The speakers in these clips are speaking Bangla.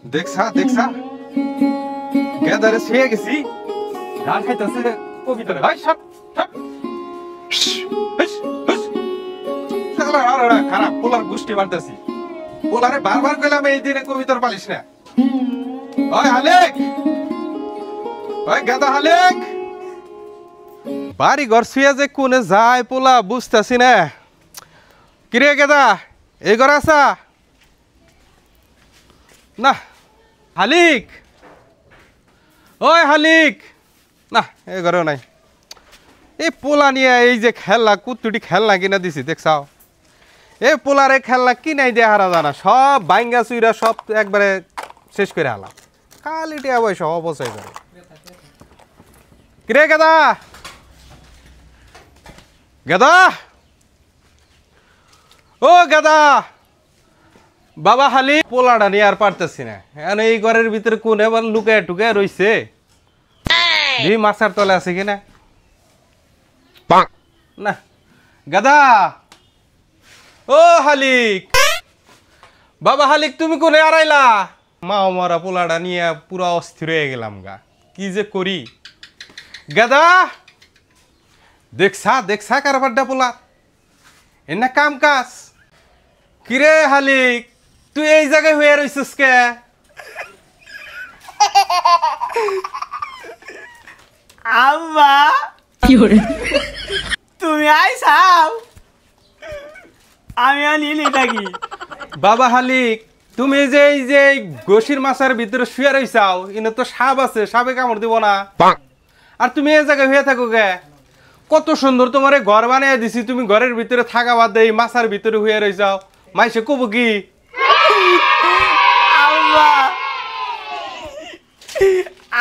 দেখছা দেখছা গেদারে শুয়ে গেছি গান খাইতেছে কবিতারে ভাই সব খারাপ পোলার গোষ্ঠী বাড়তেছি পোলারে বারবার কইলাম এই দিনে কবিতার পালিস না ওই হালেক ওই গেদা হালেক বাড়ি ঘর শুয়ে যে কোনে যায় পোলা বুঝতেছি না কিরে গেদা এই ঘর আসা না হালিক ওই হালিক না এই ঘরেও নাই এই পোলা নিয়ে এই যে খেলনা কুত্তুটি খেলনা কিনা দিছি দেখছাও এই পোলারে খেলনা কি নাই দিয়ে হারা জানা সব বাইঙ্গা চুইরা সব একবারে শেষ করে হালাম খালি টিয়া পয়সা অবশ্যই করে কিরে গেদা গেদা ও গেদা বাবা হালি পোলাটা নিয়ে আর পারতেছি না এখন এই ঘরের ভিতরে কোন এবার লুকায় টুকায় রইছে মাছার তলে আছে কিনা না গাদা ও হালিক বাবা হালিক তুমি কোনে আড়াইলা মা মারা পোলাটা নিয়ে পুরো অস্থির হয়ে গেলাম গা কি যে করি গাদা দেখছা দেখছা কারবারটা পোলা এনে কাম কাজ কিরে হালিক তুই এই জায়গায় হয়ে রইছিস কে আম্মা তুমি আইসাও আমি আনিনি থাকি বাবা হালিক তুমি যে এই যে গোশির মাছের ভিতরে শুয়ে রইছাও ইনে তো সাপ আছে সাপে কামড় দিব না আর তুমি এই জায়গায় হয়ে থাকো গে কত সুন্দর তোমার ঘর বানিয়ে দিছি তুমি ঘরের ভিতরে থাকা বাদ এই মাছের ভিতরে হয়ে রইছাও মাইসে কব কি আম্মা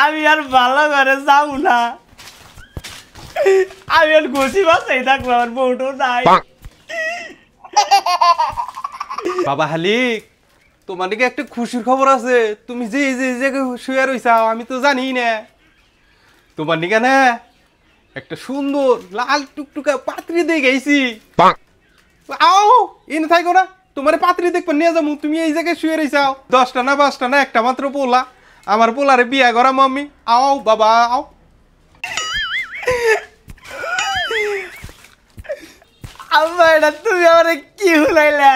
আমি আর ভালো করে যাও না আমি আর গোসি বাসাই থাকবো আমার বউটো নাই বাবা হালিক তোমার দিকে একটা খুশির খবর আছে তুমি যে এই জায়গায় শুয়ে রইছাও আমি তো জানি না তোমার দিকে না একটা সুন্দর লাল টুকটুকা পাত্রী দিয়ে গেছি আও ইন থাকো না তোমার পাত্রী দেখবে নিয়ে যাবো তুমি এই জায়গায় শুয়ে রইছাও 10টা না 5টা না একটা মাত্র পোলা আমার পোলারে বিয়া করা মাম্মি আও বাবা আও আম্মা এটা তুমি আমার কি হুলাইলা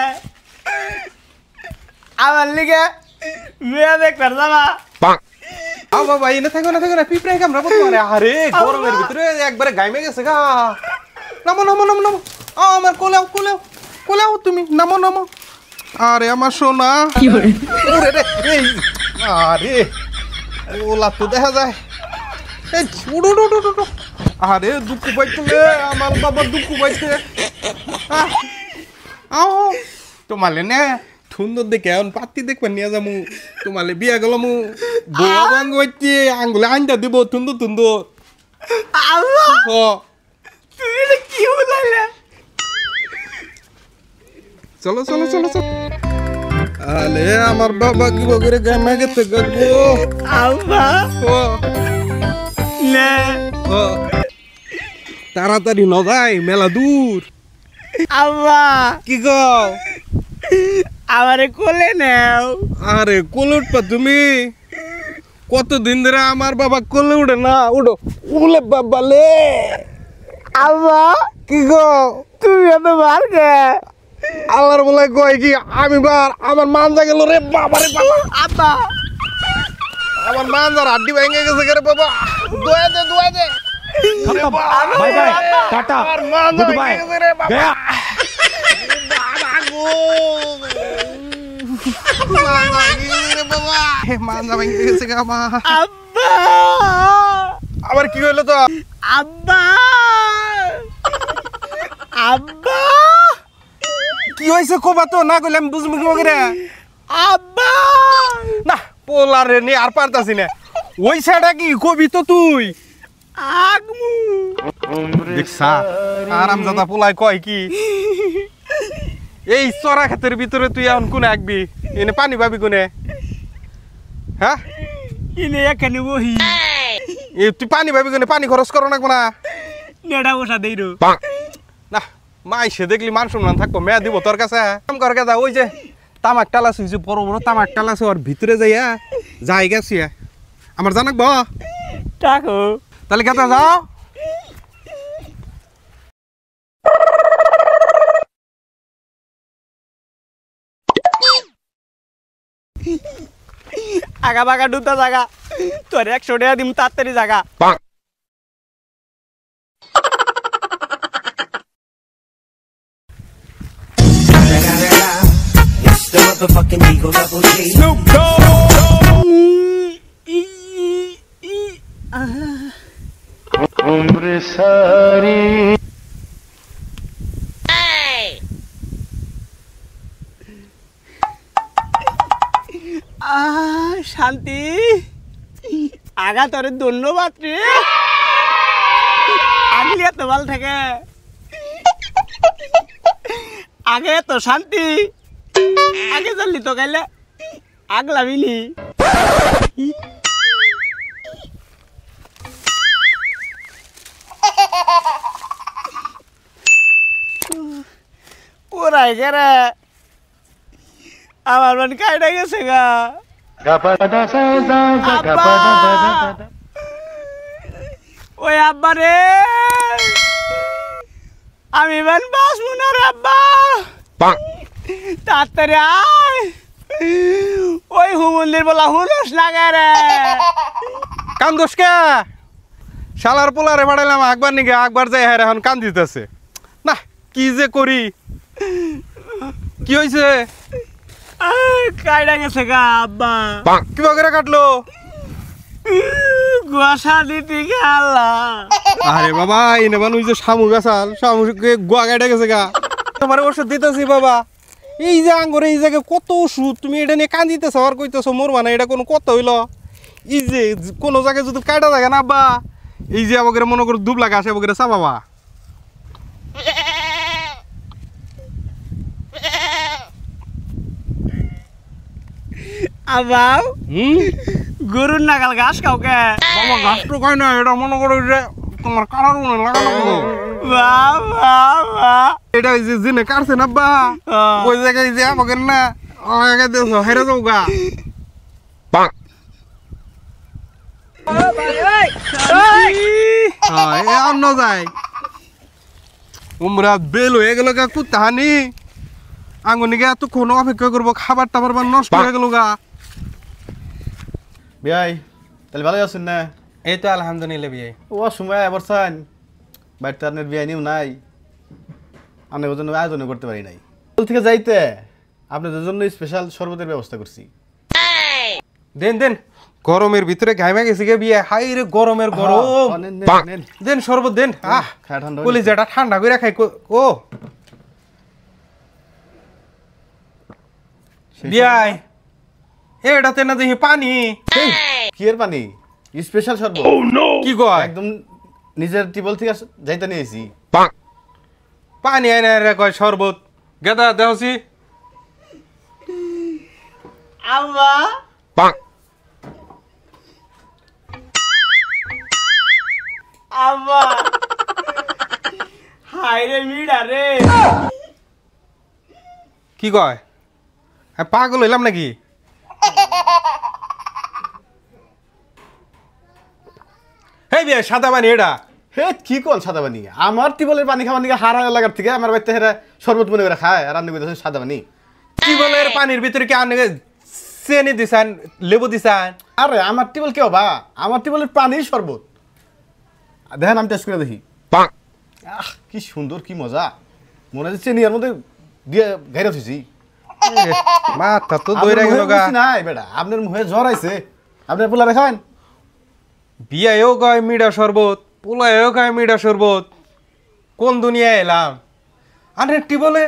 আমার লিগে মেয়ে দেখবার যাবা আও বাবা এনে থাকো না পিঁপড়াই কামড়া পড়তে পারে আরে গরমের ভিতরে একবারে গাইমে গেছে গা নামো নামো নামো নামো আমার কোলেও তুমি নামো নামো আরে আমার সোনা ওরে রে এই আরে ওলা তো দেখা যায় এই উড়ু উড়ু উড়ু আরে দুঃখ পাইতে আমার বাবা দুঃখ পাইতে আও তোমালে নে সুন্দর দেখে এখন পাতি দেখবেন নিয়ে যাবো তোমালে বিয়া গেল মু বাঙ্গ হচ্ছে আঙ্গুলে আইনটা দিব তুন্দর তুমি এটা কি হুলাইলা চলো আলে আমার বাবা কি বগরে গামে গেতে গো আম্মা ও নে ও তাড়াতাড়ি ন যাই মেলা দূর আম্মা কি গো আমারে কোলে নাও আরে কোলে উঠবা তুমি কতদিন ধরে আমার বাবা কোলে উঠে না উঠো উলে বাবা লে আম্মা কি গো তুমি এত বার কে আল্লাহর বলে কয় কি আমি বার আমার মানজা গেল রে বাবা রে বাবা আব্বা আমার মানজার হাড্ডি ভেঙে গেছে রে বাবা দোয়া দে bye bye tata good bye गया আব্বা আবার কি হইলো তো আব্বা আব্বা কি হয়েছে কবা তো না কইলে আমি বুঝবো কি করে আব্বা না পোলারে নে আর পারতাছি না ওই সাইডা কি কবি তো তুই আগমু দেখছা আরামজাদা পোলাই কয় কি এই চড়া ক্ষেতের ভিতরে তুই এখন কোনে আঁকবি এনে পানি পাবি কোনে হ্যাঁ ইনে এখানে বহি তুই পানি পাবি কোনে পানি খরচ করো না কোনা নেড়া বসা দেই রো না মাইসে দেখলি মান সম্মান থাকবো মেয়া দিব তোর কাছে কাম কর গেদা ওই যে তামাক টালাস হয়েছে, বড় বড় তামাক টালাস, ওর ভিতরে যাইয়া যাই গেছি আমার জানাক বা টাকো তাহলে কেতা যাও। আগা বাগা দুটা জায়গা তোর 100 টাকা দিম তাড়াতাড়ি জায়গা। শান্তি আগা তোর ধন্যবাদ রে, আগলি এত ভাল থাকে, আগে তো শান্তি, আগে চললি তো গাইলে আগলাবিনি। ওরাই গেরে আমার মন কাইটা গেছে গা। ওই আব্বা রে, আমি বান বাঁচবো না রে আব্বা, তাড়াতাড়ি আয়, ওই হুমন্দির বলা হুলস লাগে রে। কান্দোস কে? শালার পোলারে বাড়াইলাম আকবার নিগে, আকবার যাই হ্যাঁ এখন কান দিতেছে না, কি যে করি। কি হয়েছে? কাইটা গেছে গা আব্বা। কিবা করে কাটলো? গোসা দিতে গেলা। আরে বাবা এনে বান ওই যে শামুক আসাল, শামুকে গোয়া কাটা গেছে গা। তোমার ওষুধ দিতেছি বাবা, এই যে আঙ্গরে এই জায়গায় কত ওষুধ, তুমি এটা নিয়ে কান দিতেছো আর কইতেছো মরবা না, এটা কোনো কথা হইল? এই যে কোনো জায়গায় যদি কাটা থাকে না আব্বা, এই যে আমাকে মনে করো দুব লাগা আসে আমাকে চাবাবা। আব্বা গরুর নাগাল ঘাস কাউকে বাবা ঘাস তো খাই না, এটা মনে করো যে তোমার কাটার মনে লাগানো। এটা ওই যে জিনে কাটছে না আব্বা, ওই জায়গায় যে আমাকে না লাগা দিয়েছো হেরে যাও গা। অন্য যায় উমরা বেল হয়ে গেল গা, কুত্তাহানি আঙ্গুনিকে এতক্ষণ অপেক্ষা করবো, খাবার টাবার নষ্ট হয়ে গেল গা। বিয়াই তাহলে ভালোই আছেন না? এই তো আলহামদুলিল্লাহ বিয়ে। ও সময় আবার চান বাড়িতে আপনার বিয়াই নিও নাই, আপনার জন্য আয়োজন করতে পারি নাই। স্কুল থেকে যাইতে আপনাদের জন্য স্পেশাল শরবতের ব্যবস্থা করছি। দেন দেন, গরমের ভিতরে ঘাইমা গেছি গে বিয়ে, হাই রে গরমের গরম। দেন শরবত দেন, আহ খায় ঠান্ডা কলিজাটা ঠান্ডা করে খাই। ও বিয়াই এটাতে না দেখি পানি। কি এর পানি? স্পেশাল শরবত। কি কয়? একদম নিজের টিবল থেকে যাইতে নিয়েছি। পানি আইনা রে কয় শরবত, গেদা দেহছি। আব্বা আব্বা হাই রে মিডা রে। কি কয়? হ্যাঁ পাগল হইলাম নাকি? হে বিয়ে সাদা পানি এটা। হে কি কোন সাদা পানি? আমার টিবলের পানি খাওয়ার নিকে হারা এলাকার থেকে আমার বাড়িতে হেরা শরবত মনে করে খায়, আর আপনি কইতেছেন সাদা পানি। টিউবওয়েলের পানির ভিতরে কি আপনি চেনি দিছেন, লেবু দিছেন? আরে আমার টিবল কেউ বা আমার টিবলের পানির শরবত দেখেন, আমি টেস্ট করে দেখি। আহ কি সুন্দর, কি মজা, মনে হচ্ছে চেনি এর মধ্যে দিয়ে গাইরা থুইছি। মাথা তো দইরা গেল গা। নাই বেটা, আপনার মুখে জ্বর আইছে, আপনার পোলা দেখান। বিয়ায়ও কয় মিঠা শরবত, পোলায়ও কয় মিঠা শরবত, কোন দুনিয়ায় এলাম? আরে টিউবওয়েলে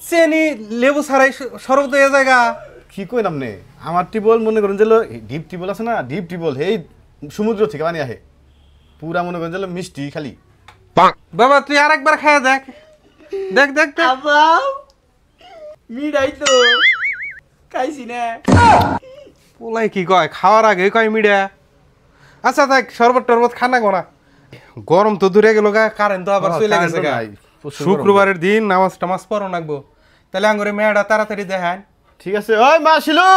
চেনি লেবু ছাড়াই শরবত হয়ে জায়গা। কি কইন আপনি? আমার টিবল মনে করেন যে ডিপ টিবল আছে না, ডিপ টিবল এই সমুদ্র থেকে পানি আহে, পুরা মনে করেন যে মিষ্টি খালি। বাবা তুই আরেকবার খায় দেখ, দেখ দেখ দেখ। আব্বা মিডাই তো খাইছি না। পোলাই কি কয় খাওয়ার আগে কয় মিঠা। আচ্ছা দেখ শরবত টরবত খানা গোনা, গরম তো দূরে গেল গা, কারেন্ট তো আবার চলে গেছে গা। শুক্রবারের দিন নামাজ টামাজ পড়ো নাকবো, তাহলে আঙ্গুরে মেয়েটা তাড়াতাড়ি দেখান। ঠিক আছে ওই মা শিলু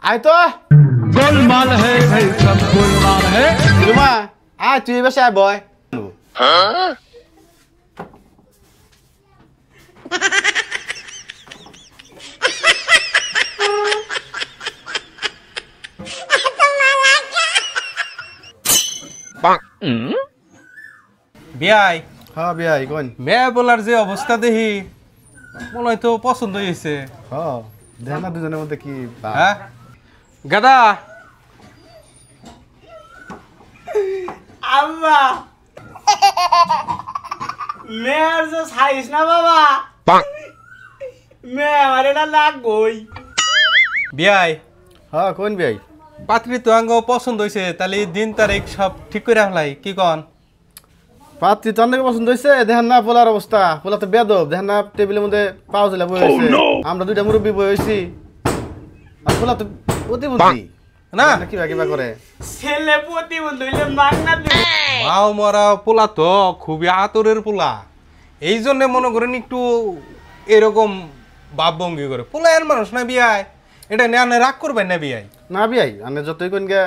আয় তো गोलमाल है भाई सब गोलमाल है শিলু মা আয় তুই বসে আয় বয় বিয়াই হ্যাঁ বিয়াই কোন মেয়ে বলার যে অবস্থা দেখি মনে হয় তো পছন্দ হয়েছে। হ্যাঁ দেখেন না দুজনের মধ্যে কি হ্যাঁ গাদা আম্মা মেয়ের যে সাইজ না বাবা মেয়ে আমার এটা লাগবই। বিয়াই হ্যাঁ কোন বিয়াই পাত্রী তো আঙ্গ পছন্দ হয়েছে, তাহলে দিন তারিখ সব ঠিক করে রাখলাই কি কন? পাত্রী তো অনেক পছন্দ হয়েছে। দেখেন না পোলার অবস্থা, পোলা তো বেদব। দেখেন না টেবিলের মধ্যে পাও ছিল বই হয়েছে, আমরা দুইটা মুরব্বী বই হয়েছি, আর পোলা তো প্রতিবন্ধী না কিবা কিবা করে। ছেলে প্রতিবন্ধী হইলে মাগনা দিবে। মাও মরা পোলা তো খুবই আতরের পোলা, এই জন্য মনে করেন একটু এরকম ভাবভঙ্গি করে। পোলা এর মানুষ না বিয়াই, এটা নিয়ে রাগ করবেন না বিয়াই। না বিয়াই আনে যতই কোন গে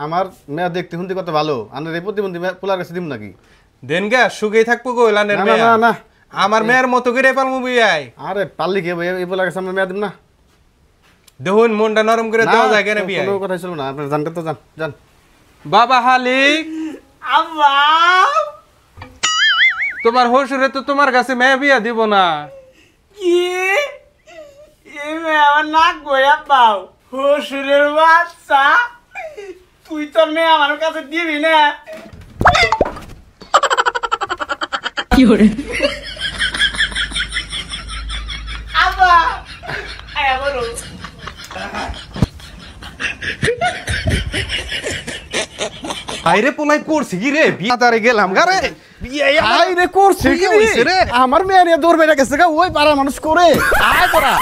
আমার মেয়ে দেখতে শুনতে কত ভালো, আনের এই প্রতিবন্ধী পোলার কাছে দিব নাকি? দেন গে সুখেই থাকবো গো লানের না, মেয়ে। না, না। আমার মেয়ের মতো করে পালমু বিয়াই। আরে পারলি কে ভাই এই পোলার কাছে আমরা মেয়ে দিব না? দেখুন মনটা নরম করে দেওয়া যায় কেন না, বিয়াই? কোনো কথাই ছিল না, আপনার জানতে তো যান যান। বাবা হালিক, আম্মা তোমার হসুরে তো তোমার কাছে মেয়ে বিয়া দিব না। কি এই মেয়ে আমার নাক গয়া পাও হসুরের বাচ্চা, তুই তোর মেয়ে আমার কাছে দিবি না? আব্বা আয়া বলো আইরে পোলাই করছি কি রে, বিয়া তারে গেলাম গারে। আই রে করছে কি হইছে রে? আমার মেয়ে নিয়ে দৌড় বেড়ে গেছে গা, ওই পাড়ার মানুষ করে আয় করা